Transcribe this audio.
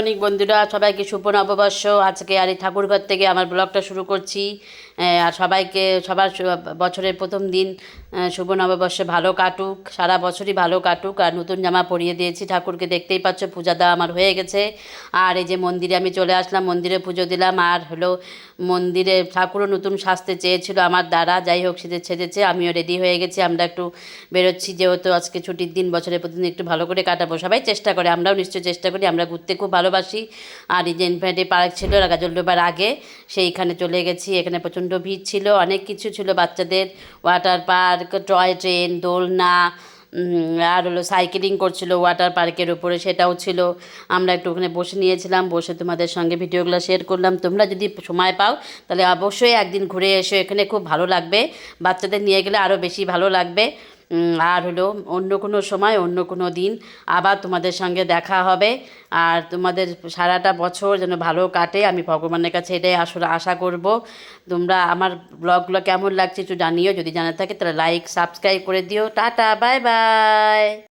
অনেক বন্ধুরা সবাইকে শুভ নববর্ষ। আজকে আর এই ঠাকুরঘর থেকে আমার ব্লগটা শুরু করছি। আর সবাইকে সবার বছরের প্রথম দিন শুভ নববর্ষে ভালো কাটুক, সারা বছরই ভালো কাটুক। আর নতুন জামা পরিয়ে দিয়েছি ঠাকুরকে, দেখতেই পাচ্ছ পূজা দেওয়া আমার হয়ে গেছে। আর এই যে মন্দিরে আমি চলে আসলাম, মন্দিরে পুজো দিলাম। আর হলো মন্দিরে ঠাকুরও নতুন সাজতে চেয়েছিল আমার দ্বারা, যাই হোক সেজেছে, আমিও রেডি হয়ে গেছি। আমরা একটু বেরোচ্ছি, যেহেতু আজকে ছুটির দিন, বছরের প্রতিদিন একটু ভালো করে কাটাবো। সবাই চেষ্টা করে, আমরাও নিশ্চয়ই চেষ্টা করি। আমরা ঘুরতে খুব ভালোবাসি। আর এই যে ইনফিনিটি পার্ক ছিল গাজলডোবার আগে, সেইখানে চলে গেছি। এখানে প্রচণ্ড ভিড় ছিল, অনেক কিছু ছিল, বাচ্চাদের ওয়াটার পার্ক, টয় ট্রেন, দোলনা, আর হলো সাইকেলিং করছিল ওয়াটার পার্কের উপরে, সেটাও ছিল। আমরা একটু ওখানে বসে নিয়েছিলাম, বসে তোমাদের সঙ্গে ভিডিওগুলো শেয়ার করলাম। তোমরা যদি সময় পাও তাহলে অবশ্যই একদিন ঘুরে এসো, এখানে খুব ভালো লাগবে। বাচ্চাদের নিয়ে গেলে আরও বেশি ভালো লাগবে। আর হলো অন্য কোনো সময়, অন্য কোনো দিন আবার তোমাদের সঙ্গে দেখা হবে। আর তোমাদের সারাটা বছর যেন ভালো কাটে, আমি ভগবানের কাছে এটাই আসলে আশা করব। তোমরা আমার ব্লগগুলো কেমন লাগছে একটু জানিও, যদি জানা থাকে তাহলে লাইক সাবস্ক্রাইব করে দিও। Tata, bye bye.